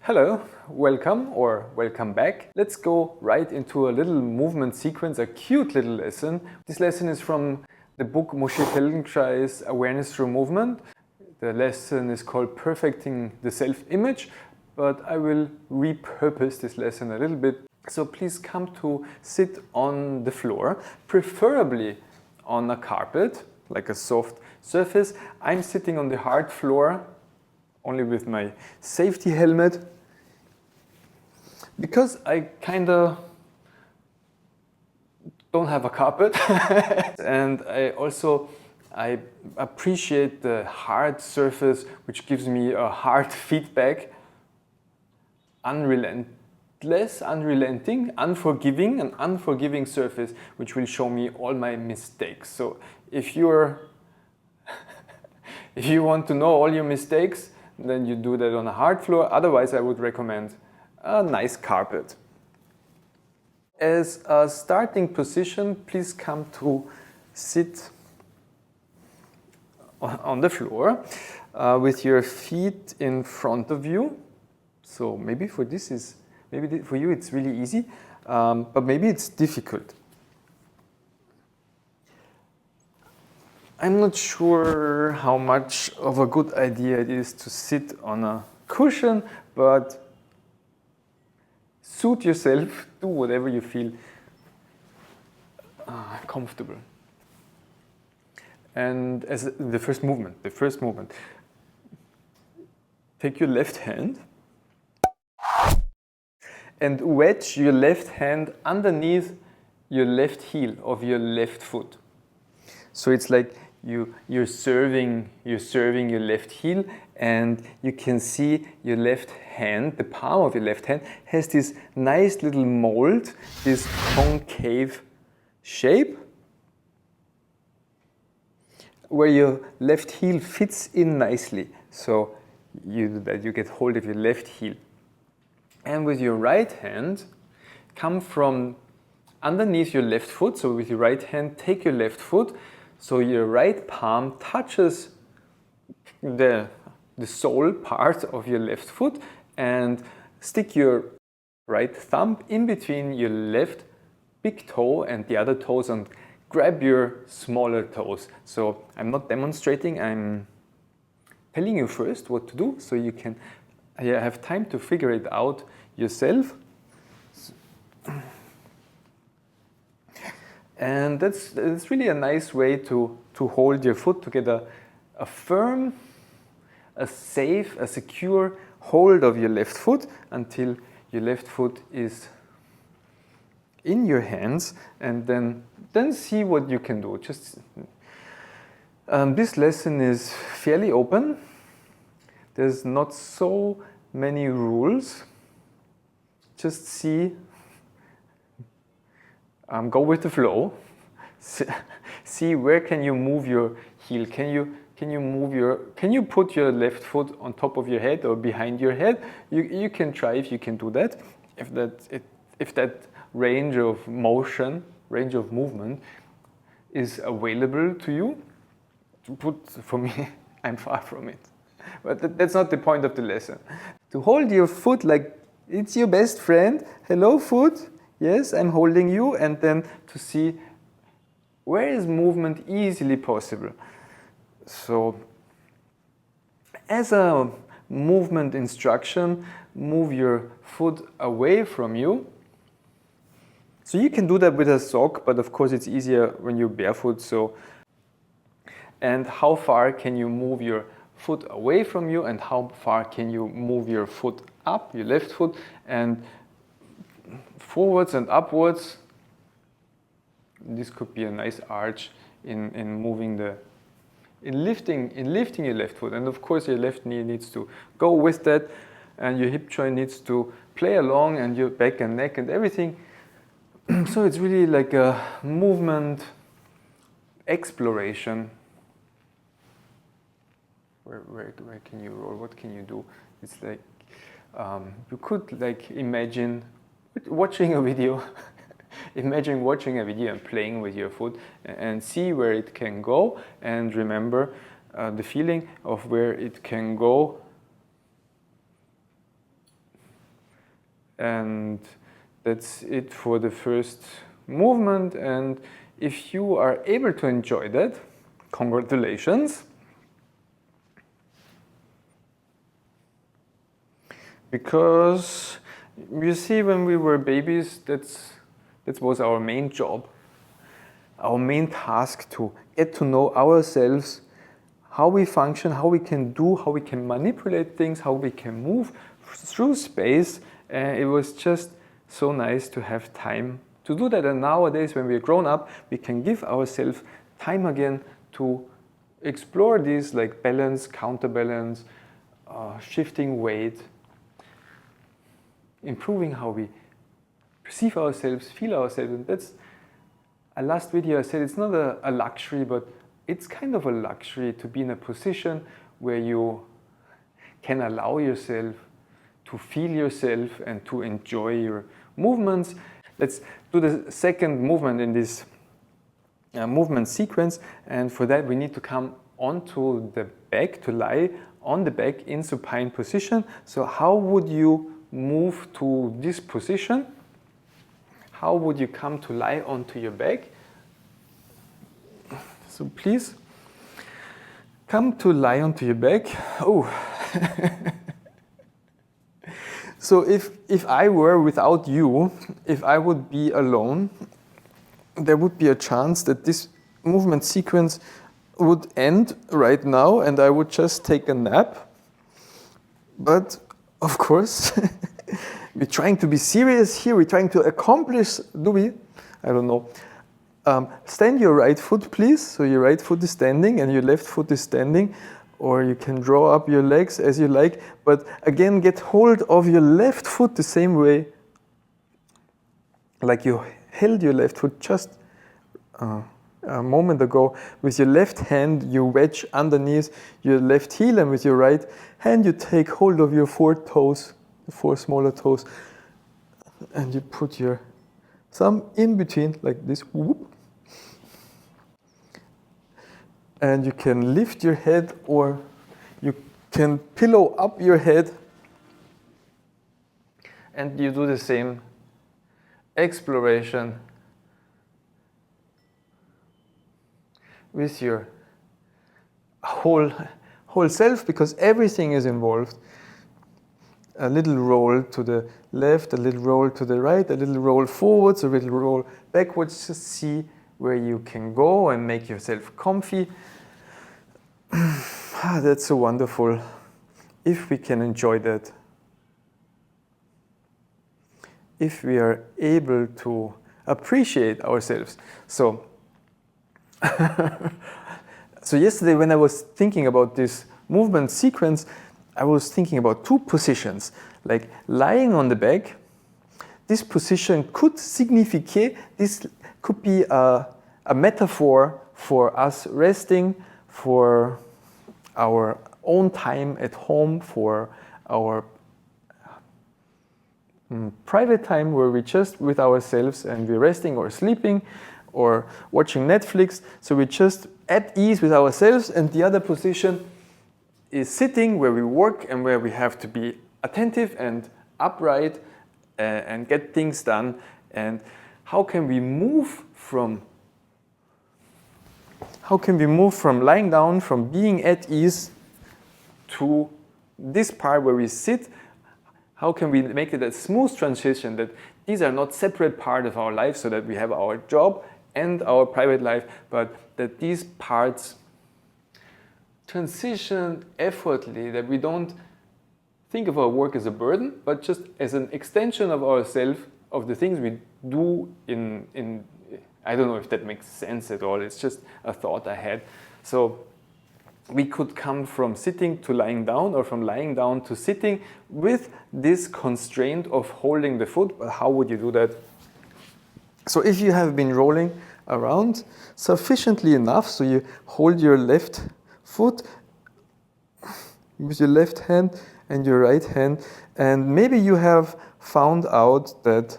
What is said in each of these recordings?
Hello, welcome or welcome back. Let's go right into a little movement sequence, a cute little lesson. This lesson is from the book Feldenkrais Awareness Through Movement. The lesson is called Perfecting the Self-Image, but I will repurpose this lesson a little bit. So please come to sit on the floor, preferably on a carpet, like a soft surface. I'm sitting on the hard floor, only with my safety helmet, because I kinda don't have a carpet. And I appreciate the hard surface, which gives me a hard feedback, unrelenting, unforgiving, an unforgiving surface, which will show me all my mistakes. So if you want to know all your mistakes, then you do that on a hard floor. Otherwise, I would recommend a nice carpet. As a starting position, please come to sit on the floor with your feet in front of you. So maybe for you it's really easy, but maybe it's difficult. I'm not sure how much of a good idea it is to sit on a cushion, but suit yourself, do whatever you feel comfortable. And as the first movement, take your left hand and wedge your left hand underneath your left heel of your left foot. So it's like you're serving your left heel, and you can see your left hand, the palm of your left hand, has this nice little mold, this concave shape, where your left heel fits in nicely. So you get hold of your left heel. And with your right hand, come from underneath your left foot. So with your right hand, take your left foot, so your right palm touches the sole part of your left foot, and stick your right thumb in between your left big toe and the other toes and grab your smaller toes. So I'm not demonstrating, I'm telling you first what to do, so you can have time to figure it out yourself. And that's really a nice way to hold your foot to get a firm, a safe, a secure hold of your left foot until your left foot is in your hands, and then see what you can do. This lesson is fairly open. There's not so many rules. Just see. Go with the flow. See where can you move your heel. Can you put your left foot on top of your head or behind your head? You can try if you can do that. If that range of movement is available to you. For me, I'm far from it. But that's not the point of the lesson. To hold your foot like it's your best friend. Hello, foot. Yes, I'm holding you, and then to see where is movement easily possible. So, as a movement instruction, move your foot away from you. So you can do that with a sock, but of course it's easier when you're barefoot. And how far can you move your foot away from you, and how far can you move your foot up, your left foot, and forwards and upwards. This could be a nice arch in lifting your left foot. And of course your left knee needs to go with that, and your hip joint needs to play along, and your back and neck and everything. So it's really like a movement exploration. Where can you roll? What can you do? It's like you could like imagine watching a video. Imagine watching a video and playing with your foot and see where it can go, and remember the feeling of where it can go And that's it for the first movement. And if you are able to enjoy that, congratulations. Because you see, when we were babies, that was our main job, our main task, to get to know ourselves, how we function, how we can do, how we can manipulate things, how we can move through space. And it was just so nice to have time to do that. And nowadays, when we're grown up, we can give ourselves time again to explore these, like balance, counterbalance, shifting weight, improving how we perceive ourselves, feel ourselves. And that's, last video I said, it's not a luxury, but it's kind of a luxury to be in a position where you can allow yourself to feel yourself and to enjoy your movements. Let's do the second movement in this movement sequence. And for that, we need to come onto the back, to lie on the back in supine position. So how would you move to this position? How would you come to lie onto your back? So please come to lie onto your back. Oh. So if I were without you, if I would be alone, there would be a chance that this movement sequence would end right now and I would just take a nap. But of course, we're trying to be serious here. We're trying to accomplish, do we? I don't know. Stand your right foot, please. So your right foot is standing and your left foot is standing. Or you can draw up your legs as you like. But again, get hold of your left foot the same way like you held your left foot just a moment ago. With your left hand, you wedge underneath your left heel, and with your right hand, you take hold of your 4 toes, the 4 smaller toes, and you put your thumb in between like this. Whoop. And you can lift your head, or you can pillow up your head, and you do the same exploration with your whole self, because everything is involved. A little roll to the left, a little roll to the right, a little roll forwards, a little roll backwards. Just see where you can go and make yourself comfy. That's so wonderful if we can enjoy that. If we are able to appreciate ourselves. So yesterday when I was thinking about this movement sequence, I was thinking about 2 positions, like lying on the back. This position could significate, this could be a metaphor for us resting, for our own time at home, for our private time where we're just with ourselves and we're resting or sleeping or watching Netflix. So we're just at ease with ourselves, and the other position is sitting, where we work and where we have to be attentive and upright and get things done. And how can we move from lying down, from being at ease, to this part where we sit? How can we make it a smooth transition, that these are not separate parts of our life, so that we have our job and our private life, but that these parts transition effortlessly, that we don't think of our work as a burden, but just as an extension of ourselves, of the things we do in I don't know if that makes sense at all. It's just a thought I had. So we could come from sitting to lying down, or from lying down to sitting, with this constraint of holding the foot. But how would you do that? So if you have been rolling around sufficiently enough, so you hold your left foot with your left hand and your right hand, and maybe you have found out that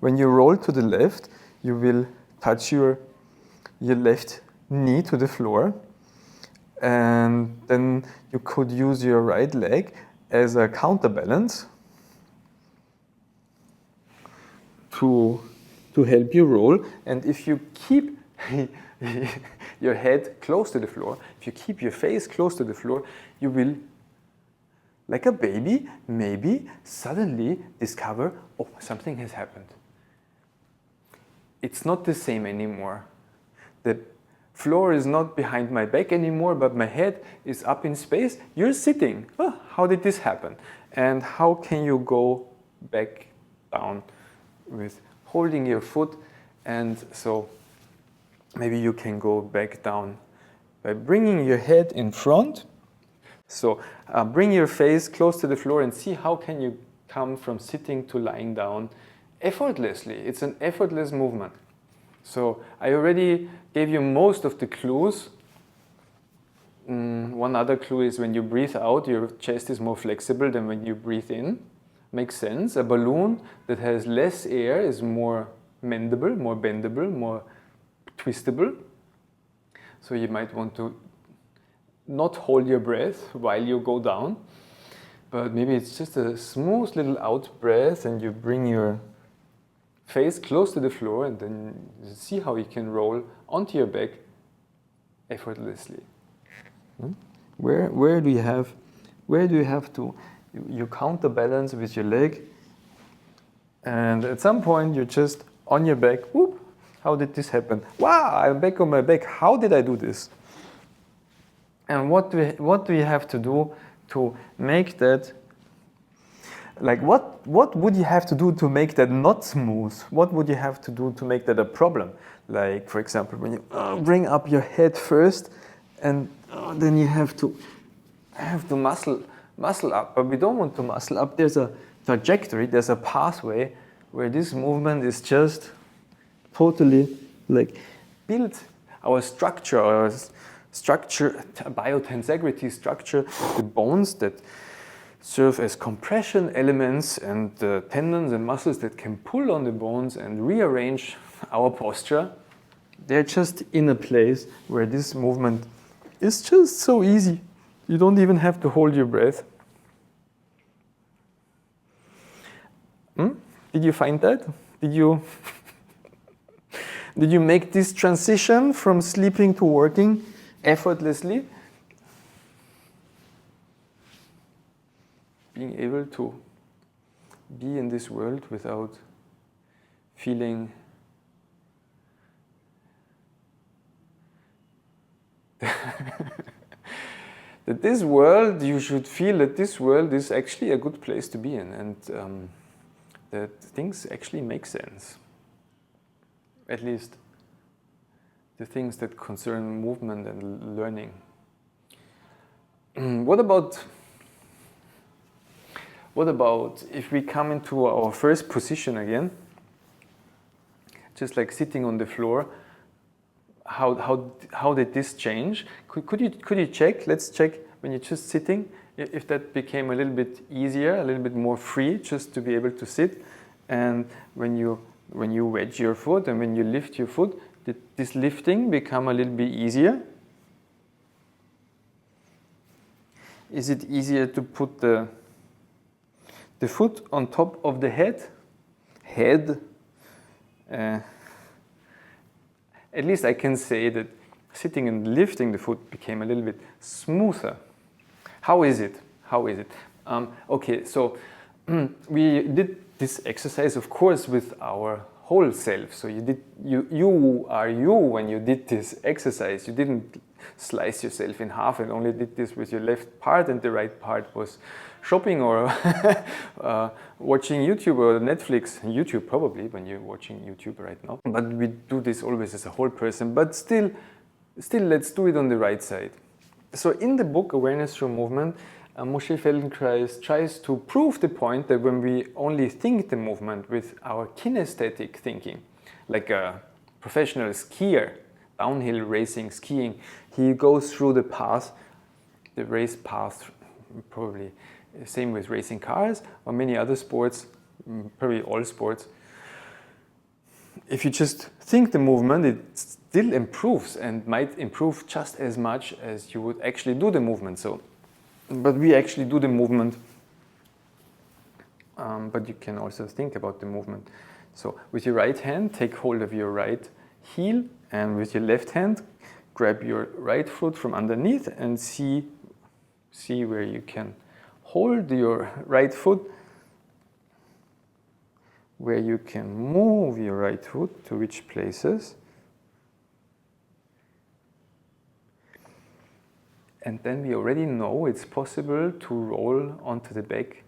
when you roll to the left, you will touch your left knee to the floor, and then you could use your right leg as a counterbalance. to help you roll. And if you keep your head close to the floor, if you keep your face close to the floor, you will, like a baby, maybe suddenly discover, oh, something has happened. It's not the same anymore. The floor is not behind my back anymore, but my head is up in space. You're sitting. Oh, how did this happen? And how can you go back down with holding your foot? And so maybe you can go back down by bringing your head in front. So bring your face close to the floor and see how can you come from sitting to lying down effortlessly. It's an effortless movement. So I already gave you most of the clues. One other clue is when you breathe out, your chest is more flexible than when you breathe in. Makes sense. A balloon that has less air is more mendable, more bendable, more twistable. So you might want to not hold your breath while you go down, but maybe it's just a smooth little out breath and you bring your face close to the floor and then see how you can roll onto your back effortlessly. Where do you have to, you counterbalance with your leg, and at some point you're just on your back. Whoop, how did this happen? Wow, I'm back on my back. How did I do this? And what do you have to do to make that, like what would you have to do to make that not smooth? What would you have to do to make that a problem? Like, for example, when you bring up your head first, and then you have to muscle up, but we don't want to muscle up. There's a trajectory, there's a pathway where this movement is just totally like build our structure, biotensegrity structure, the bones that serve as compression elements and the tendons and muscles that can pull on the bones and rearrange our posture. They're just in a place where this movement is just so easy. You don't even have to hold your breath. Did you find that? Did you make this transition from sleeping to working effortlessly? Being able to be in this world without feeling that this world, you should feel that this world is actually a good place to be in, and that things actually make sense. At least the things that concern movement and learning. What about if we come into our first position again, just like sitting on the floor? How did this change? Could you check? Let's check when you're just sitting, if that became a little bit easier, a little bit more free, just to be able to sit. And when you wedge your foot and when you lift your foot, did this lifting become a little bit easier? Is it easier to put the foot on top of the head? At least I can say that sitting and lifting the foot became a little bit smoother. How is it? Okay, so we did this exercise, of course, with our whole self. So you are you when you did this exercise. You didn't slice yourself in half and only did this with your left part, and the right part was shopping or watching YouTube or Netflix. YouTube probably, when you're watching YouTube right now. But we do this always as a whole person. But still let's do it on the right side. So in the book Awareness Through Movement, Moshe Feldenkrais tries to prove the point that when we only think the movement with our kinesthetic thinking, like a professional skier, downhill racing, skiing, he goes through the path, the race path, probably same with racing cars or many other sports, probably all sports. If you just think the movement, it still improves and might improve just as much as you would actually do the movement. But we actually do the movement, but you can also think about the movement So with your right hand, take hold of your right heel, and with your left hand, grab your right foot from underneath and see where you can hold your right foot, where you can move your right foot to which places. And then we already know it's possible to roll onto the back.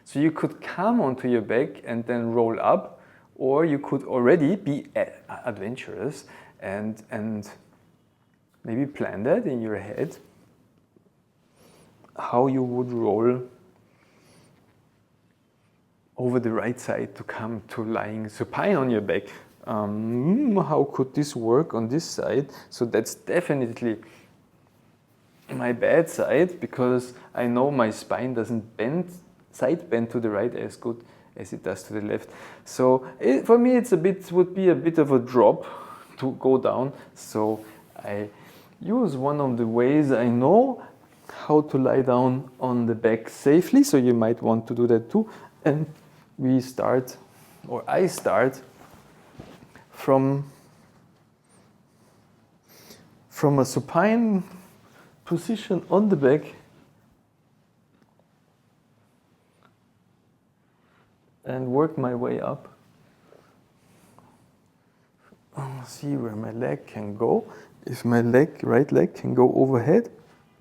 So you could come onto your back and then roll up, or you could already be adventurous and maybe plan that in your head, how you would roll over the right side to come to lying supine on your back. How could this work on this side? So that's definitely my bad side, because I know my spine doesn't side bend to the right as good as it does to the left. So for me would be a bit of a drop to go down. So I use one of the ways I know how to lie down on the back safely. So you might want to do that too. And I start from a supine position on the back, and work my way up. See where my leg can go. If my right leg can go overhead,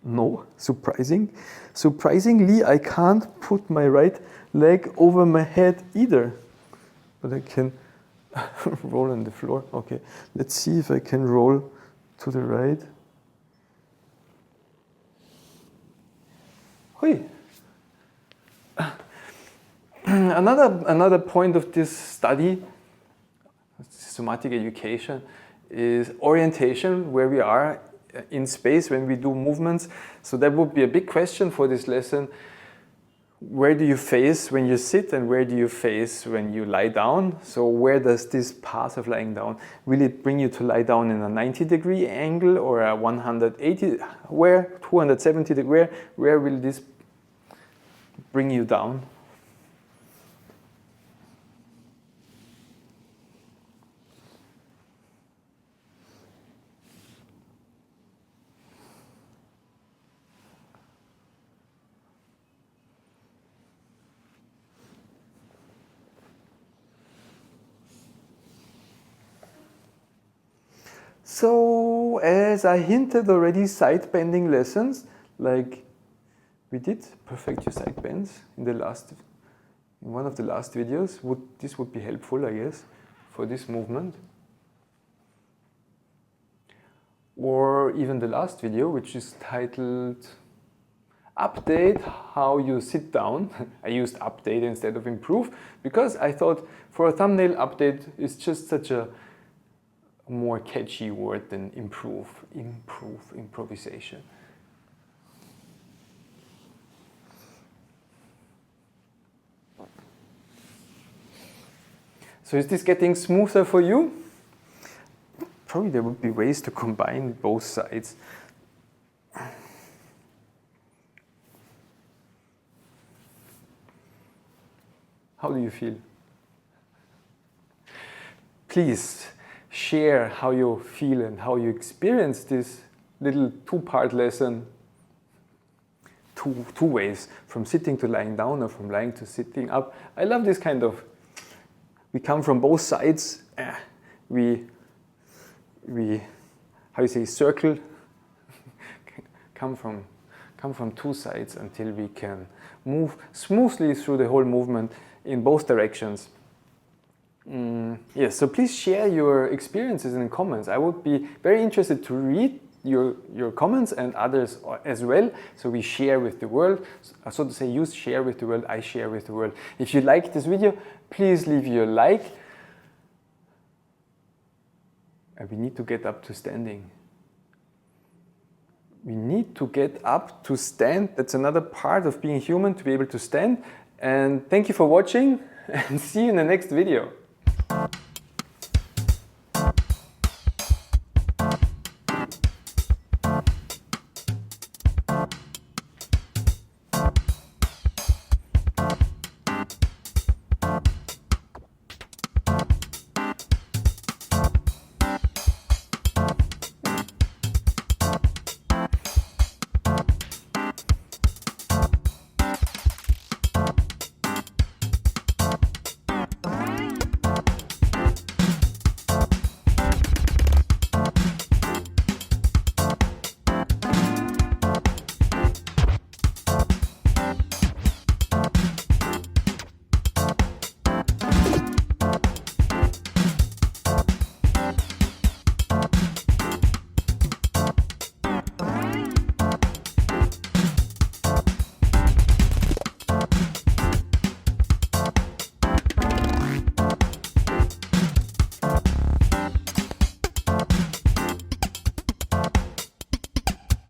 no, surprisingly, I can't put my right leg over my head either, but I can roll on the floor. Okay, let's see if I can roll to the right. Hui. Another point of this study, Somatic Education, is orientation, where we are in space when we do movements. So that would be a big question for this lesson. Where do you face when you sit, and where do you face when you lie down? So where does this path of lying down, will it bring you to lie down in a 90-degree angle or a 180, 270 degree, where will this bring you down? So, as I hinted already, side bending lessons, like we did, perfect your side bends in one of the last videos. This would be helpful, I guess, for this movement. Or even the last video, which is titled Update How You Sit Down. I used update instead of improve, because I thought for a thumbnail, update is just such a more catchy word than improvisation. So is this getting smoother for you? Probably there would be ways to combine both sides. How do you feel? Please share how you feel and how you experience this little two-part lesson, two ways, from sitting to lying down or from lying to sitting up. I love this kind of, we come from both sides, we how you say, circle, come from two sides until we can move smoothly through the whole movement in both directions. Yes, so please share your experiences in the comments. I would be very interested to read your comments and others as well. So we share with the world. So to say, you share with the world, I share with the world. If you like this video, please leave your like. And we need to get up to standing. We need to get up to stand. That's another part of being human, to be able to stand. And thank you for watching, and see you in the next video.